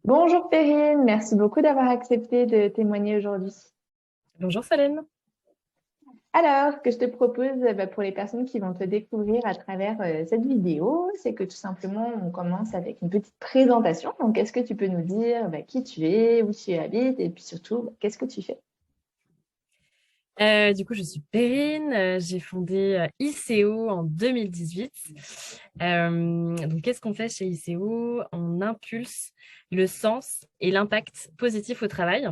Bonjour Perrine, merci beaucoup d'avoir accepté de témoigner aujourd'hui. Bonjour Solène. Alors, ce que je te propose pour les personnes qui vont te découvrir à travers cette vidéo, c'est que tout simplement, on commence avec une petite présentation. Donc, est-ce que tu peux nous dire qui tu es, où tu habites et puis surtout, qu'est-ce que tu fais? Du coup, je suis Perrine. J'ai fondé ICO en 2018. Donc, qu'est-ce qu'on fait chez ICO? On impulse le sens et l'impact positif au travail.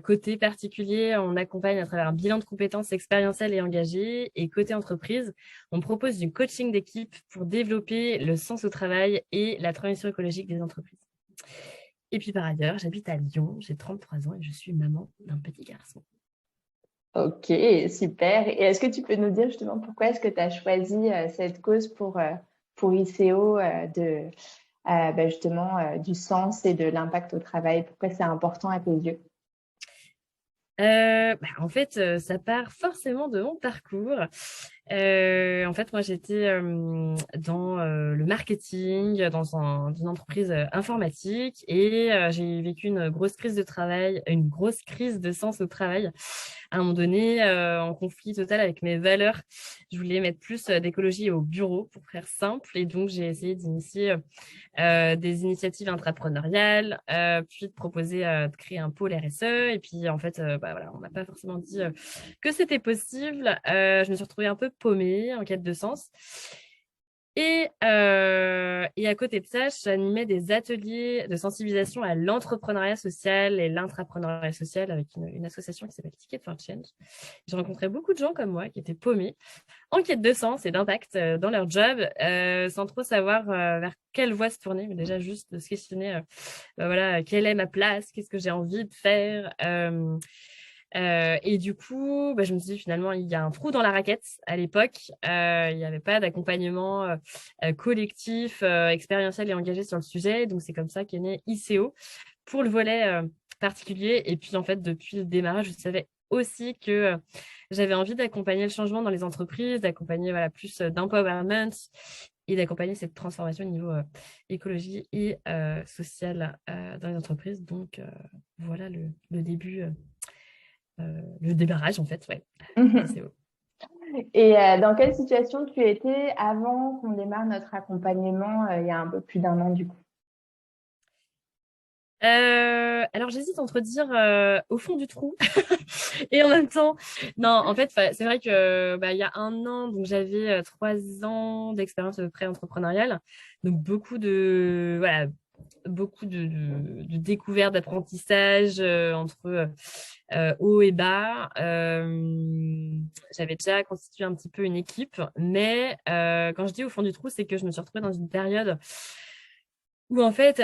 Côté particulier, on accompagne à travers un bilan de compétences expérientielles et engagées. Et côté entreprise, on propose du coaching d'équipe pour développer le sens au travail et la transition écologique des entreprises. Et puis par ailleurs, j'habite à Lyon, j'ai 33 ans et je suis maman d'un petit garçon. Ok, super. Et est-ce que tu peux nous dire justement pourquoi est-ce que tu as choisi cette cause pour ICO justement du sens et de l'impact au travail? Pourquoi c'est important à tes yeux? En fait, ça part forcément de mon parcours. En fait, moi, j'étais dans le marketing, dans une entreprise informatique et j'ai vécu une grosse crise de travail, une grosse crise de sens au travail. À un moment donné, en conflit total avec mes valeurs, je voulais mettre plus d'écologie au bureau pour faire simple et donc j'ai essayé d'initier des initiatives intrapreneuriales, puis de proposer de créer un pôle RSE. Et puis, en fait, voilà, on m'a pas forcément dit que c'était possible. Je me suis retrouvée un peu paumée, en quête de sens. Et à côté de ça, j'animais des ateliers de sensibilisation à l'entrepreneuriat social et l'intrapreneuriat social avec une association qui s'appelle Ticket for Change. J'ai rencontré beaucoup de gens comme moi qui étaient paumés en quête de sens et d'impact dans leur job, sans trop savoir vers quelle voie se tourner, mais déjà juste de se questionner, voilà, quelle est ma place, qu'est-ce que j'ai envie de faire. Et du coup, je me suis dit finalement, il y a un trou dans la raquette à l'époque. Il n'y avait pas d'accompagnement collectif, expérientiel et engagé sur le sujet. Donc, c'est comme ça qu'est né ICO pour le volet particulier. Et puis, en fait, depuis le démarrage, je savais aussi que j'avais envie d'accompagner le changement dans les entreprises, d'accompagner voilà, plus d'empowerment et d'accompagner cette transformation au niveau écologie et sociale dans les entreprises. Donc, voilà le début, le démarrage, en fait, ouais, d'ICO. Et dans quelle situation tu étais avant qu'on démarre notre accompagnement il y a un peu plus d'un an du coup? Alors j'hésite entre dire au fond du trou et en même temps, non, en fait, c'est vrai que il y a un an, donc j'avais 3 ans d'expérience pré-entrepreneuriale, donc beaucoup de découvertes, d'apprentissage entre haut et bas. J'avais déjà constitué un petit peu une équipe, mais quand je dis au fond du trou, c'est que je me suis retrouvée dans une période où en fait,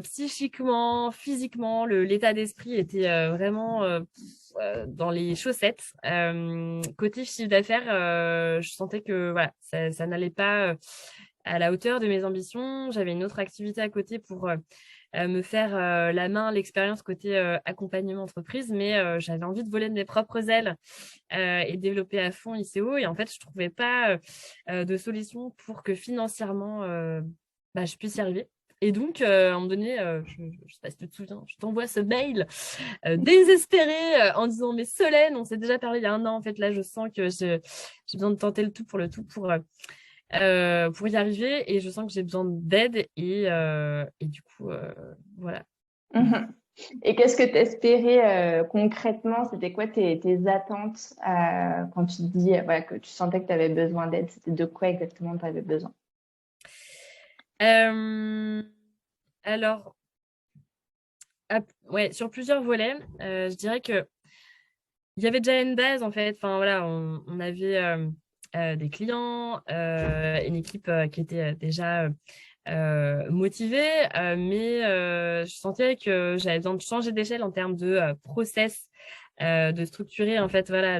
psychiquement, physiquement, l'état d'esprit était vraiment dans les chaussettes. Côté chiffre d'affaires, je sentais que voilà, ça n'allait pas à la hauteur de mes ambitions. J'avais une autre activité à côté pour me faire la main, l'expérience côté accompagnement entreprise, mais j'avais envie de voler de mes propres ailes et développer à fond ICO. Et en fait, je trouvais pas de solution pour que financièrement, je puisse y arriver. Et donc, à un moment donné, je ne sais pas si tu te souviens, je t'envoie ce mail désespéré en disant, mais Solène, on s'est déjà parlé il y a un an. En fait, là, je sens que j'ai besoin de tenter le tout pour y arriver. Et je sens que j'ai besoin d'aide. Et du coup, voilà. Mhm. Et qu'est-ce que tu espérais concrètement? C'était quoi tes attentes quand tu dis que tu sentais que tu avais besoin d'aide? C'était de quoi exactement tu avais besoin? Euh, alors, ouais, sur plusieurs volets, je dirais que il y avait déjà une base en fait. Enfin voilà, on avait des clients, une équipe qui était déjà motivée, mais je sentais que j'avais besoin de changer d'échelle en termes de process, de structurer en fait voilà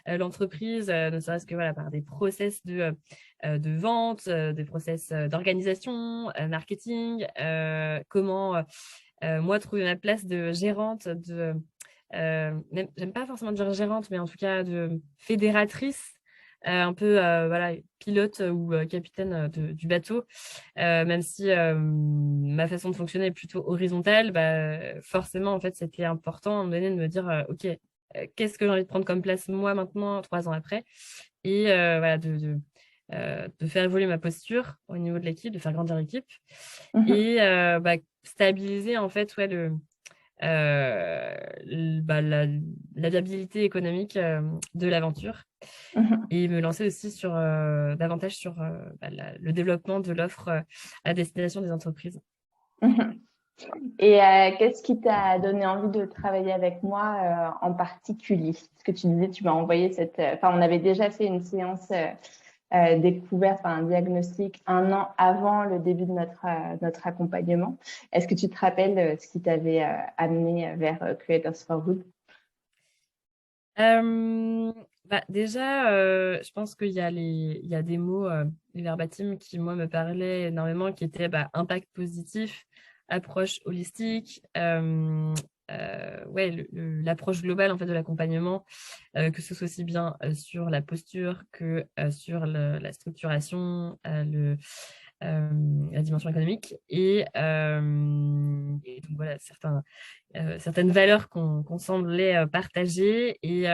l'entreprise, ne serait-ce que voilà par des process de vente, des process d'organisation, marketing, comment moi trouver ma place de gérante j'aime pas forcément dire gérante, mais en tout cas de fédératrice un peu voilà, pilote ou capitaine du bateau, même si ma façon de fonctionner est plutôt horizontale, bah, forcément, en fait, c'était important à un moment donné de me dire, OK, qu'est-ce que j'ai envie de prendre comme place moi maintenant, 3 ans après, et voilà, de faire évoluer ma posture au niveau de l'équipe, de faire grandir l'équipe Mhm. et bah, stabiliser en fait ouais, bah, la viabilité économique de l'aventure Mhm. et me lancer aussi sur davantage sur bah, le développement de l'offre à destination des entreprises. Mhm. Et qu'est-ce qui t'a donné envie de travailler avec moi en particulier? Parce que tu disais, tu m'as envoyé enfin, on avait déjà fait une séance découverte, enfin, un diagnostic 1 an avant le début de notre accompagnement. Est-ce que tu te rappelles ce qui t'avait amené vers Creators for Good? Euh, Bah, déjà, je pense il y a des mots, les verbatims qui, moi, me parlaient énormément, qui étaient bah, impact positif, approche holistique, ouais, l'approche globale en fait, de l'accompagnement, que ce soit aussi bien sur la posture que sur la structuration, la dimension économique et donc voilà, certaines valeurs qu'on semblait partager. Et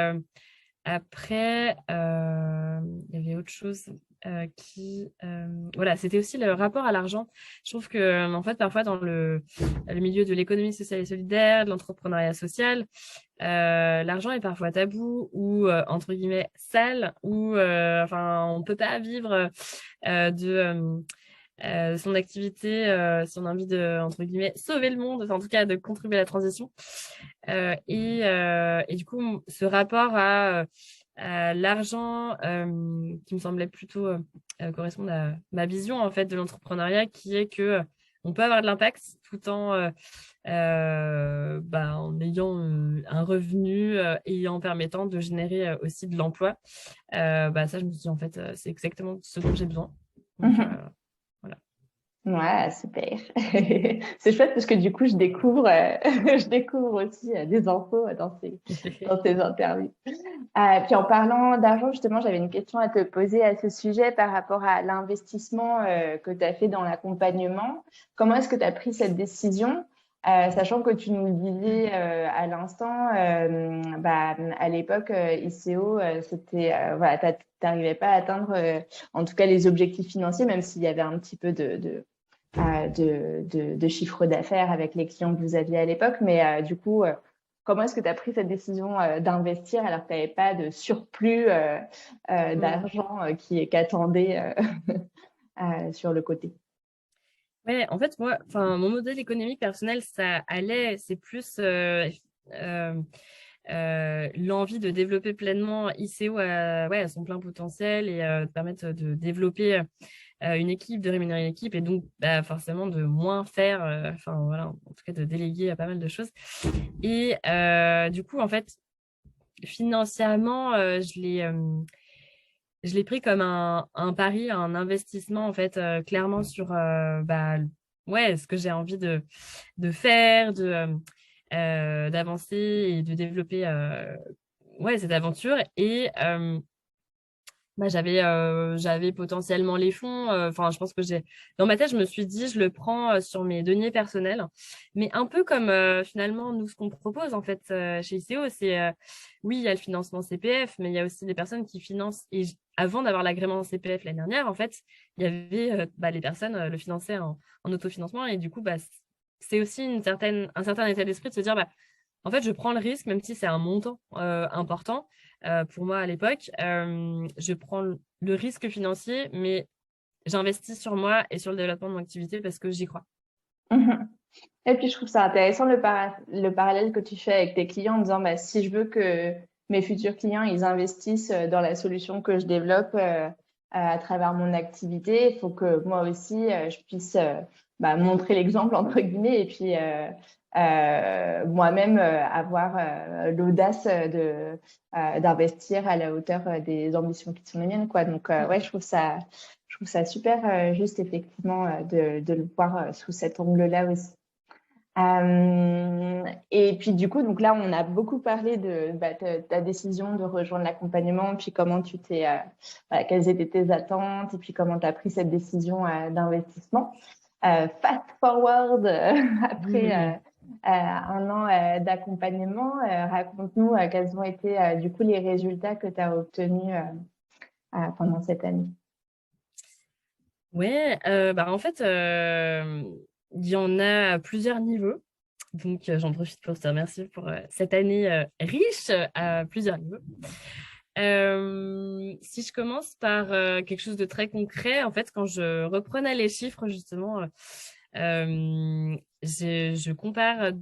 après, il y avait autre chose voilà, c'était aussi le rapport à l'argent. Je trouve que, en fait, parfois, dans le milieu de l'économie sociale et solidaire, de l'entrepreneuriat social, l'argent est parfois tabou ou, entre guillemets, sale, ou, enfin, on peut pas vivre de son activité si on a envie de, entre guillemets, sauver le monde, enfin, en tout cas, de contribuer à la transition. Et du coup, ce rapport à l'argent qui me semblait plutôt correspondre à ma vision en fait de l'entrepreneuriat, qui est que on peut avoir de l'impact tout bah, en ayant un revenu et en permettant de générer aussi de l'emploi. Bah, ça, je me suis dit, en fait, c'est exactement ce dont j'ai besoin. Donc, Mhm. voilà. Ouais, super. C'est chouette parce que du coup, je découvre, je découvre aussi des infos dans ces interviews. Puis en parlant d'argent, justement, j'avais une question à te poser à ce sujet par rapport à l'investissement que tu as fait dans l'accompagnement. Comment est-ce que tu as pris cette décision, sachant que tu nous le disais à l'instant, bah, à l'époque, ICO, c'était, voilà, t'arrivais pas à atteindre, en tout cas, les objectifs financiers, même s'il y avait un petit peu de chiffre d'affaires avec les clients que vous aviez à l'époque. Mais du coup, comment est-ce que tu as pris cette décision d'investir alors que tu n'avais pas de surplus Mm. d'argent qu'attendait sur le côté? Ouais, en fait, moi, enfin, mon modèle économique personnel, ça allait, c'est plus euh, l'envie de développer pleinement ICO ouais, à son plein potentiel et de permettre de développer une équipe, de rémunérer une équipe et donc bah, forcément de moins faire, enfin voilà, en tout cas de déléguer à pas mal de choses. Et du coup, en fait, financièrement, je l'ai pris comme un pari, un investissement, en fait, clairement sur bah, ouais, ce que j'ai envie de faire, d'avancer et de développer ouais, cette aventure. Et bah, j'avais potentiellement les fonds. Enfin, je pense que dans ma tête, je me suis dit, je le prends sur mes deniers personnels. Mais un peu comme finalement, nous, ce qu'on propose en fait chez ICO, c'est oui, il y a le financement CPF, mais il y a aussi des personnes qui financent. Et avant d'avoir l'agrément CPF l'année dernière, en fait, il y avait bah, les personnes le finançaient en autofinancement. Et du coup, bah, c'est aussi un certain état d'esprit de se dire, bah, en fait, je prends le risque, même si c'est un montant important pour moi à l'époque. Je prends le risque financier, mais j'investis sur moi et sur le développement de mon activité parce que j'y crois. Mhm. Et puis, je trouve ça intéressant le parallèle que tu fais avec tes clients en disant, bah, si je veux que mes futurs clients, ils investissent dans la solution que je développe à travers mon activité, il faut que moi aussi, je puisse bah, montrer l'exemple, entre guillemets, et puis moi-même avoir l'audace d'investir à la hauteur des ambitions qui sont les miennes, quoi. Donc, ouais, je trouve ça super juste, effectivement, de le voir sous cet angle-là aussi. Et puis du coup, donc là, on a beaucoup parlé de ta décision de rejoindre l'accompagnement, puis comment voilà, quelles étaient tes attentes, et puis comment tu as pris cette décision d'investissement. Fast forward après un an d'accompagnement, raconte-nous quels ont été du coup les résultats que tu as obtenus pendant cette année. Ouais, en fait, il y en a à plusieurs niveaux. Donc, j'en profite pour te remercier pour cette année riche à plusieurs niveaux. Si je commence par quelque chose de très concret, en fait, quand je reprenais les chiffres, justement, je compare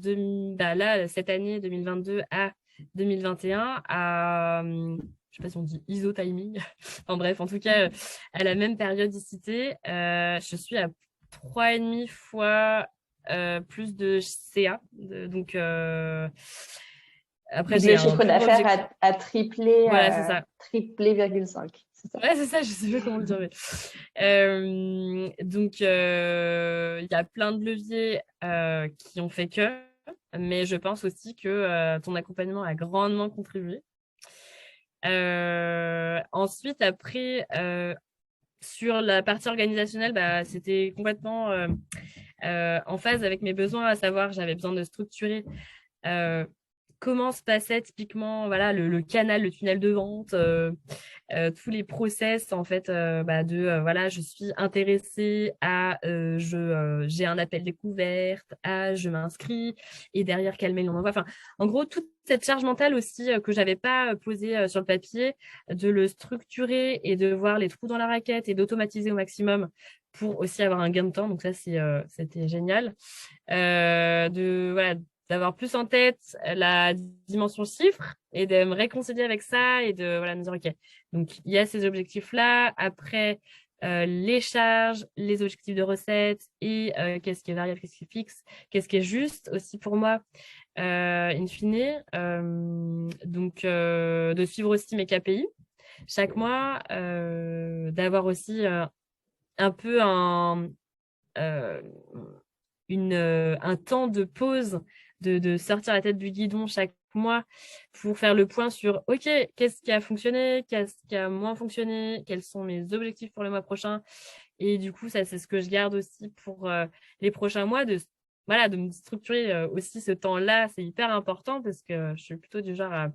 là, cette année 2022 à 2021 à, je sais pas si on dit iso-timing, enfin bref, en tout cas, à la même périodicité, je suis à 3,5 fois plus de CA. Donc, après, Donc j'ai le un chiffre plus gros objectif. d'affaires a triplé, Voilà, c'est ça. triplé 0,5, c'est ça. Ouais, c'est ça, je sais pas comment le dire. Donc, il y a plein de leviers qui ont fait que, mais je pense aussi que ton accompagnement a grandement contribué. Ensuite, après, sur la partie organisationnelle, c'était complètement en phase avec mes besoins, à savoir, j'avais besoin de structurer comment se passait typiquement voilà, le canal, le tunnel de vente, tous les process en fait voilà, je suis intéressée à j'ai un appel découverte, à je m'inscris et derrière quel mail on envoie. Enfin, en gros, toute cette charge mentale aussi que j'avais pas posée sur le papier, de le structurer et de voir les trous dans la raquette et d'automatiser au maximum pour aussi avoir un gain de temps. Donc ça, c'était génial. Voilà, d'avoir plus en tête la dimension chiffre et de me réconcilier avec ça et de voilà, me dire, OK, donc il y a ces objectifs-là. Après, les charges, les objectifs de recettes et qu'est-ce qui est variable, qu'est-ce qui est fixe, qu'est-ce qui est juste aussi pour moi, in fine. Donc, de suivre aussi mes KPI chaque mois, d'avoir aussi un peu euh, un temps de pause, de sortir la tête du guidon chaque mois pour faire le point sur, OK, qu'est-ce qui a fonctionné, qu'est-ce qui a moins fonctionné, quels sont mes objectifs pour le mois prochain. Et du coup, ça, c'est ce que je garde aussi pour les prochains mois, voilà, de me structurer aussi ce temps-là. C'est hyper important parce que je suis plutôt du genre à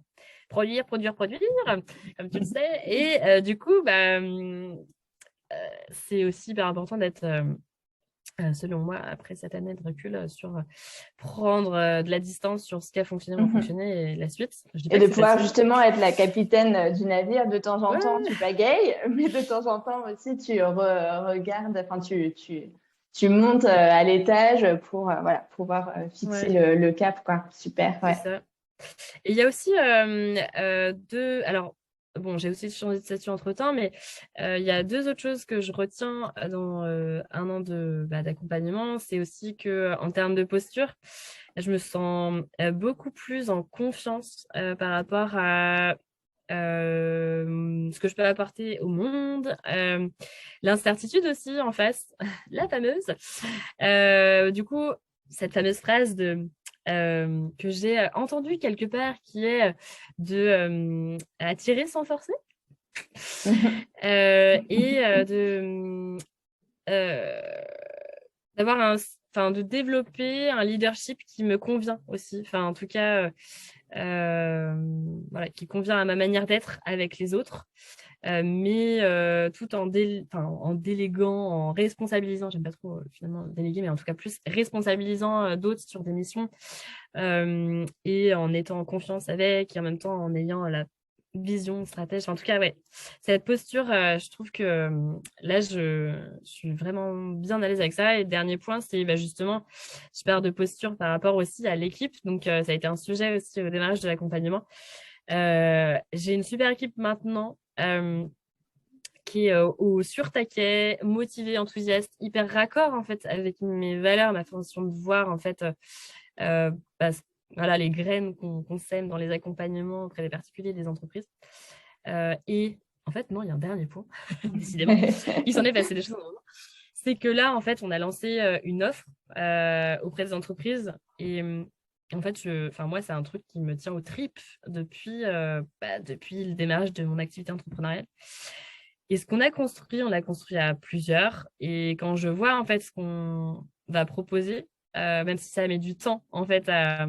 produire, comme tu le sais. Et du coup, c'est aussi hyper important d'être selon moi, après cette année de recul, sur prendre de la distance sur ce qui a fonctionné, moins fonctionné et la suite. Je dis Et pas de que c'est pouvoir facile. justement être la capitaine du navire. De temps en temps, Ouais, tu pagayes, mais de temps en temps aussi, tu regardes, enfin, tu montes à l'étage pour voilà, pouvoir fixer ouais, le cap, quoi. Super, c'est ouais. ça. Et il y a aussi deux. Alors, bon, j'ai aussi changé de statut entre-temps, mais il y a deux autres choses que je retiens dans un an d'accompagnement. C'est aussi que en termes de posture, je me sens beaucoup plus en confiance par rapport à ce que je peux apporter au monde, l'incertitude aussi en face, la fameuse. Du coup, cette fameuse phrase que j'ai entendue quelque part qui est de attirer sans forcer et euh, d'avoir enfin, de développer un leadership qui me convient aussi. Enfin, en tout cas, voilà, qui convient à ma manière d'être avec les autres, mais tout en déléguant, en responsabilisant, j'aime pas trop finalement déléguer, mais en tout cas plus responsabilisant d'autres sur des missions et en étant en confiance avec et en même temps en ayant la vision, stratège. En tout cas, ouais, cette posture, je trouve que là, je suis vraiment bien à l'aise avec ça. Et dernier point, c'est justement, je perds de posture par rapport aussi à l'équipe. Donc, ça a été un sujet aussi au démarrage de l'accompagnement. J'ai une super équipe maintenant qui est au sur-taquet, motivée, enthousiaste, hyper raccord en fait avec mes valeurs, ma façon de voir en fait euh, bah, voilà, les graines qu'on sème dans les accompagnements auprès des particuliers et des entreprises. Et en fait, non, il y a un dernier point, décidément. Il s'en est passé des choses. c'est que là, en fait, on a lancé une offre auprès des entreprises et en fait, moi, c'est un truc qui me tient aux tripes depuis le démarrage de mon activité entrepreneuriale. Et ce qu'on a construit, on l'a construit à plusieurs. Et quand je vois en fait ce qu'on va proposer, même si ça met du temps en fait à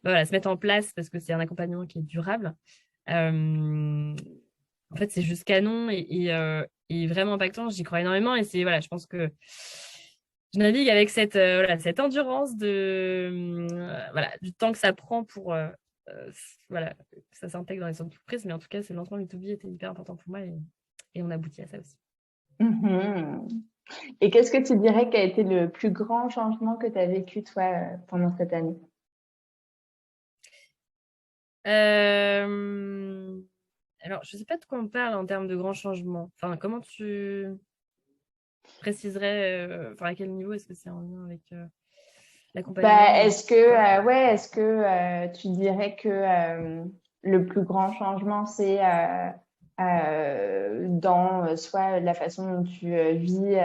voilà, se mettre en place parce que c'est un accompagnement qui est durable, en fait, c'est juste canon et vraiment impactant. J'y crois énormément et c'est voilà, je pense que je navigue avec cette endurance voilà, du temps que ça prend pour euh, voilà, que ça s'intègre dans les entreprises. Mais en tout cas, ce lancement B2B était hyper important pour moi et on aboutit à ça aussi. Mhm. Et qu'est-ce que tu dirais qui a été le plus grand changement que tu as vécu, toi, pendant cette année? Euh, Alors, je ne sais pas de quoi on parle en termes de grands changements. Enfin, comment tu préciserais, à quel niveau est-ce que c'est en lien avec l'accompagnement Bah, ou est-ce que, quoi? est-ce que tu dirais que le plus grand changement, c'est dans soit la façon dont tu vis,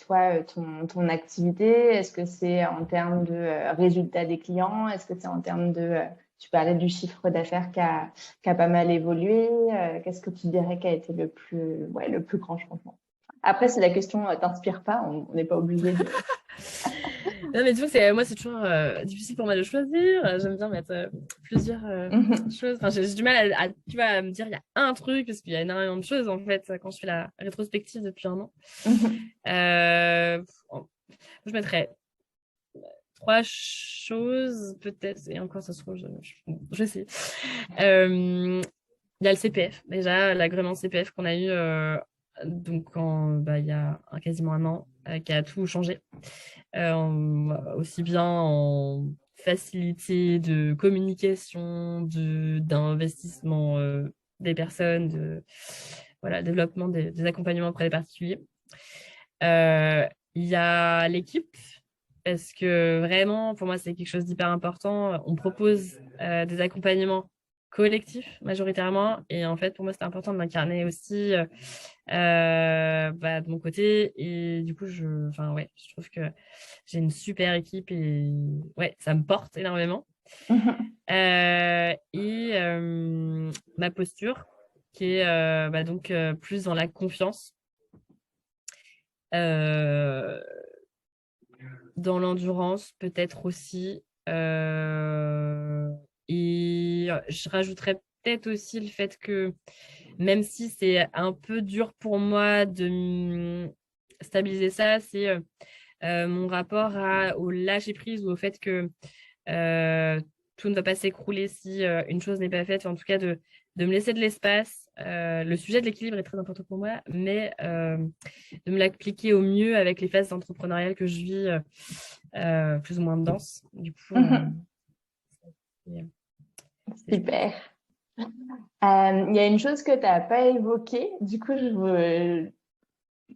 toi, ton activité? Est-ce que c'est en termes de résultats des clients? Est-ce que c'est en termes de, tu parlais du chiffre d'affaires qui a pas mal évolué. Qu'est-ce que tu dirais qui a été le plus grand changement? Après, si la question t'inspire pas, on n'est pas obligé de. Non, mais tu vois, moi, c'est toujours difficile pour moi de choisir. J'aime bien mettre plusieurs choses. Enfin, j'ai du mal tu vois, à me dire il y a un truc, parce qu'il y a énormément de choses, en fait, quand je fais la rétrospective depuis un an. Mhm. Je mettrais trois choses, peut-être, et encore, ça se trouve, je sais. Il y a le CPF, déjà, l'agrément CPF qu'on a eu il y a quasiment un an, qui a tout changé. Aussi bien en facilité de communication, d'investissement des personnes, voilà, développement des accompagnements auprès des particuliers. Il y a l'équipe, parce que vraiment, pour moi, c'est quelque chose d'hyper important. On propose des accompagnements collectifs majoritairement, et en fait, pour moi, c'était important de m'incarner aussi de mon côté, et du coup, je trouve que j'ai une super équipe et ouais, ça me porte énormément. Mhm. Ma posture, qui est plus dans la confiance, euh, dans l'endurance peut-être aussi. Et je rajouterais peut-être aussi le fait que même si c'est un peu dur pour moi de stabiliser ça, c'est mon rapport au lâcher prise ou au fait que euh, tout ne va pas s'écrouler si une chose n'est pas faite, en tout cas de me laisser de l'espace. Le sujet de l'équilibre est très important pour moi, mais de me l'appliquer au mieux avec les phases entrepreneuriales que je vis plus ou moins denses. Du coup, Mhm. c'est- je pense. Super. Il y a une chose que tu n'as pas évoquée. Du coup,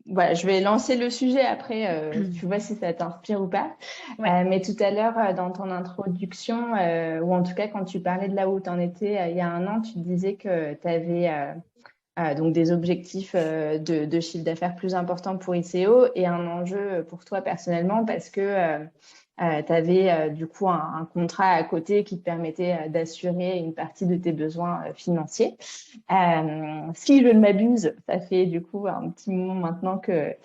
voilà, je vais lancer le sujet après. Tu vois si ça t'inspire ou pas. Ouais. Mais tout à l'heure, dans ton introduction, ou en tout cas quand tu parlais de là où tu en étais il y a un an, tu disais que tu avais donc des objectifs de chiffre d'affaires plus importants pour ICO et un enjeu pour toi personnellement parce que tu avais du coup un contrat à côté qui te permettait d'assurer une partie de tes besoins financiers. Si je ne m'abuse, ça fait du coup un petit moment maintenant que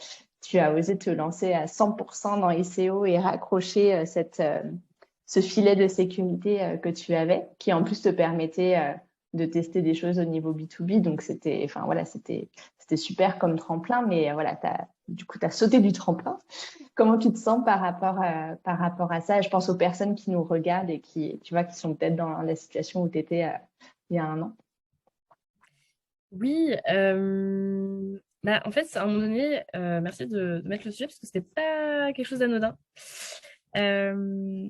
tu as osé te lancer à 100% dans ICO et raccrocher ce filet de sécurité que tu avais, qui en plus te permettait de tester des choses au niveau B2B. Donc, c'était super comme tremplin, mais voilà, du coup, tu as sauté du tremplin. Comment tu te sens par rapport à ça? Je pense aux personnes qui nous regardent et qui, tu vois, qui sont peut-être dans la situation où tu étais il y a un an. Oui, en fait, à un moment donné, merci de mettre le sujet parce que c'était pas quelque chose d'anodin. Euh,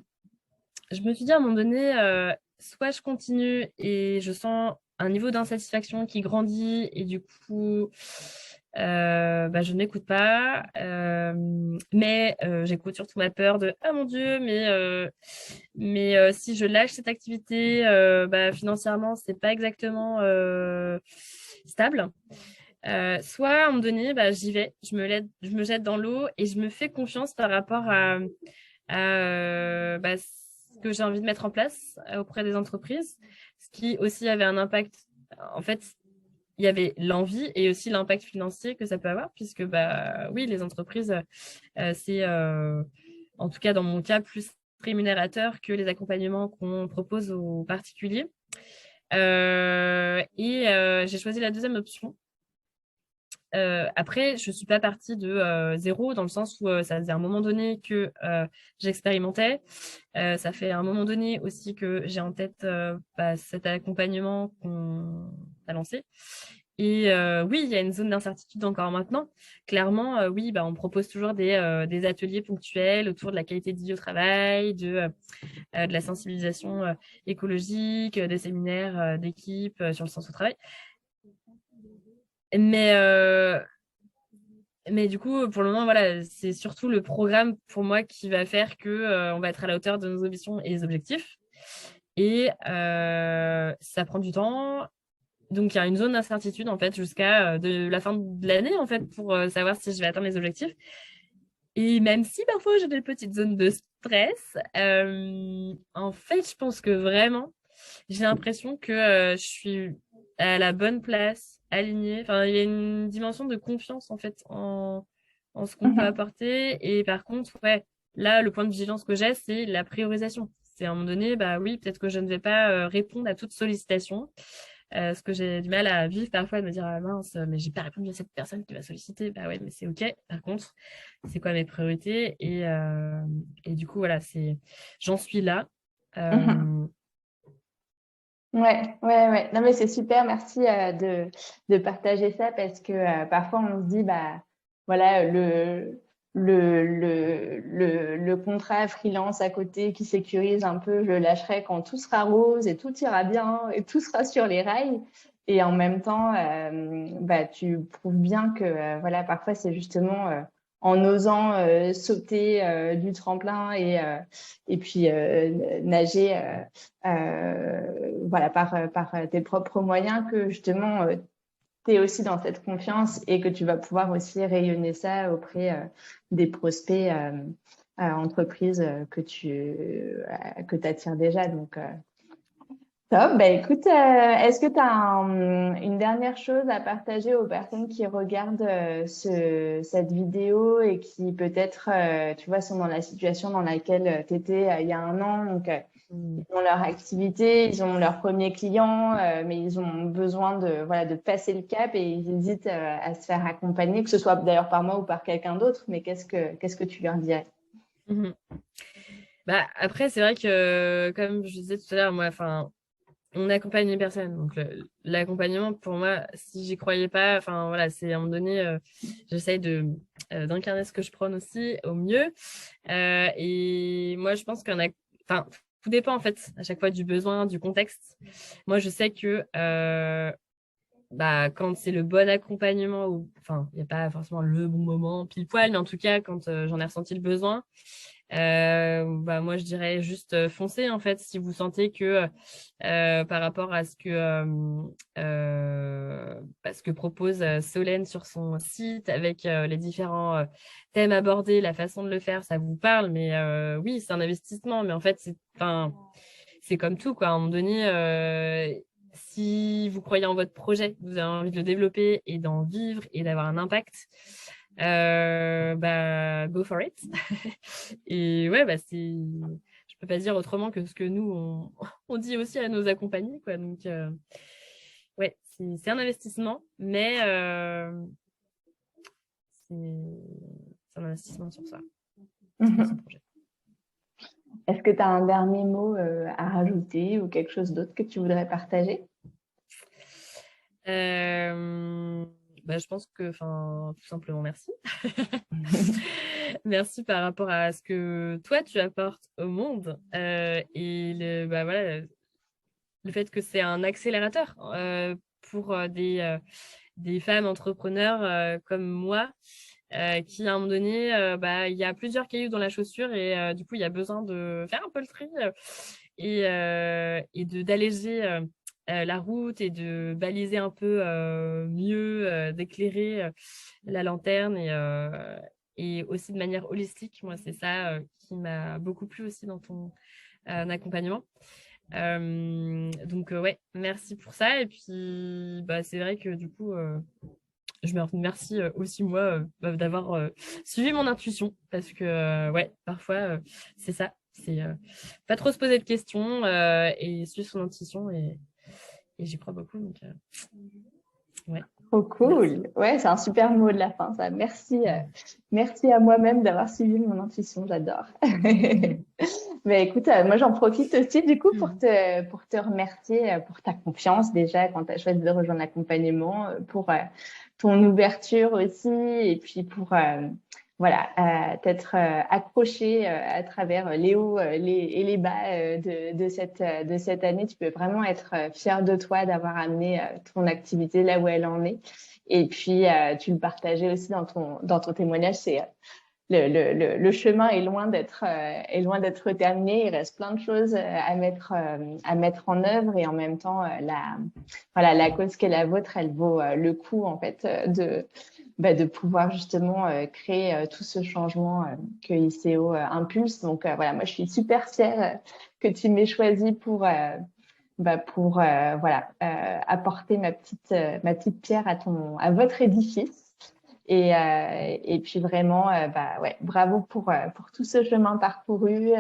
je me suis dit à un moment donné, soit je continue et je sens un niveau d'insatisfaction qui grandit et du coup, je ne m'écoute pas. Mais j'écoute surtout ma peur de ah mon Dieu, mais si je lâche cette activité, financièrement, c'est pas exactement stable. Soit à un moment donné, bah, j'y vais, je me jette dans l'eau et je me fais confiance par rapport à bah, ce que j'ai envie de mettre en place auprès des entreprises, ce qui aussi avait un impact. En fait, il y avait l'envie et aussi l'impact financier que ça peut avoir, puisque bah oui, les entreprises, c'est en tout cas dans mon cas plus rémunérateur que les accompagnements qu'on propose aux particuliers. J'ai choisi la deuxième option. Après, je suis pas partie de zéro dans le sens où ça faisait un moment donné que j'expérimentais. Ça fait un moment donné aussi que j'ai en tête bah, cet accompagnement qu'on a lancé. Et oui, il y a une zone d'incertitude encore maintenant. Clairement, oui, bah, on propose toujours des ateliers ponctuels autour de la qualité de vie au travail, de la sensibilisation écologique, des séminaires d'équipe sur le sens au travail. Mais, euh, mais du coup, pour le moment, voilà, c'est surtout le programme pour moi qui va faire que on va être à la hauteur de nos ambitions et des objectifs. Et ça prend du temps. Donc, il y a une zone d'incertitude, en fait, jusqu'à de la fin de l'année, en fait, pour savoir si je vais atteindre les objectifs. Et même si parfois j'ai des petites zones de stress, en fait, je pense que vraiment, j'ai l'impression que je suis à la bonne place, alignée. Enfin, il y a une dimension de confiance, en fait, en ce qu'on peut Mhm. apporter. Et par contre, ouais, là, le point de vigilance que j'ai, c'est la priorisation. C'est à un moment donné, bah oui, peut-être que je ne vais pas répondre à toute sollicitation. Ce que j'ai du mal à vivre parfois, de me dire, ah mince, mais j'ai pas répondu à cette personne qui m'a sollicité. Bah ouais, mais c'est OK. Par contre, c'est quoi mes priorités? Et du coup, voilà, j'en suis là. Mhm. Euh, Ouais, ouais, ouais. Non, mais c'est super. Merci de partager ça parce que parfois on se dit, bah, voilà, le contrat freelance à côté qui sécurise un peu, je le lâcherai quand tout sera rose et tout ira bien et tout sera sur les rails. Et en même temps, bah, tu prouves bien que, voilà, parfois c'est justement en osant sauter du tremplin et puis nager. Voilà, par tes propres moyens que justement tu es aussi dans cette confiance et que tu vas pouvoir aussi rayonner ça auprès des prospects entreprises que tu attires déjà. Donc, top. Bah, écoute, est-ce que tu as une dernière chose à partager aux personnes qui regardent cette vidéo et qui peut-être, tu vois, sont dans la situation dans laquelle tu étais il y a un an, donc ils ont leur activité, ils ont leur premier client, mais ils ont besoin de, voilà, de passer le cap et ils hésitent à se faire accompagner, que ce soit d'ailleurs par moi ou par quelqu'un d'autre. Mais qu'est-ce que tu leur dirais? mhm. Bah, après, c'est vrai que, comme je disais tout à l'heure, moi, enfin, on accompagne les personnes. Donc, l'accompagnement, pour moi, si j'y croyais pas, enfin, voilà, c'est à un moment donné, j'essaye d'incarner ce que je prône aussi au mieux. Et moi, je pense enfin, tout dépend, en fait, à chaque fois du besoin, du contexte. Moi, je sais que, bah, quand c'est le bon accompagnement, enfin, il n'y a pas forcément le bon moment pile poil, mais en tout cas, quand j'en ai ressenti le besoin, bah, moi, je dirais juste foncez, en fait, si vous sentez que par rapport à ce que propose Solène sur son site avec les différents thèmes abordés, la façon de le faire, ça vous parle, mais oui, c'est un investissement, mais en fait, enfin, c'est comme tout, quoi. À un moment donné, si vous croyez en votre projet, vous avez envie de le développer et d'en vivre et d'avoir un impact, bah, go for it. Et ouais, bah, je peux pas dire autrement que ce que nous, on dit aussi à nos accompagnés, quoi. Donc, ouais, c'est un investissement, mais c'est un investissement sur ça, sur son projet. Est-ce que tu as un dernier mot à rajouter ou quelque chose d'autre que tu voudrais partager? Euh, Bah, je pense que, enfin, tout simplement, merci. Merci par rapport à ce que toi, tu apportes au monde. Bah, voilà, le fait que c'est un accélérateur pour des femmes entrepreneurs comme moi, qui à un moment donné, bah, il y a plusieurs cailloux dans la chaussure et du coup, il y a besoin de faire un peu le tri et d'alléger la route et de baliser un peu mieux, d'éclairer la lanterne et aussi de manière holistique. Moi, c'est ça qui m'a beaucoup plu aussi dans ton accompagnement. Donc, ouais, merci pour ça. Et puis, bah, c'est vrai que du coup, je me remercie aussi moi d'avoir suivi mon intuition parce que ouais, parfois c'est ça, c'est pas trop se poser de questions et suivre son intuition et j'y crois beaucoup. Donc ouais, Trop merci. cool. Ouais, c'est un super mot de la fin, ça. Merci, merci à moi-même d'avoir suivi mon intuition. J'adore. Mais écoute, moi, j'en profite aussi, du coup, pour te remercier pour ta confiance déjà quand tu as choisi de rejoindre l'accompagnement, pour ton ouverture aussi, et puis pour, voilà, t'être accroché à travers les hauts et les bas de cette année. Tu peux vraiment être fier de toi d'avoir amené ton activité là où elle en est. Et puis, tu le partageais aussi dans ton témoignage. C'est le chemin est loin d'être terminé. Il reste plein de choses à mettre en œuvre et en même temps, voilà, la cause qu'est la vôtre, elle vaut le coup en fait de pouvoir justement créer tout ce changement que ICO impulse. Donc voilà, moi je suis super fière que tu m'aies choisi pour voilà apporter ma petite pierre à votre édifice. Et puis vraiment, bah ouais, bravo pour tout ce chemin parcouru.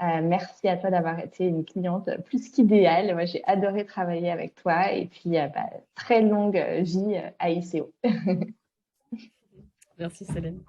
Merci à toi d'avoir été une cliente plus qu'idéale. Moi, j'ai adoré travailler avec toi. Et puis, bah, très longue vie à ICO. Merci Célène.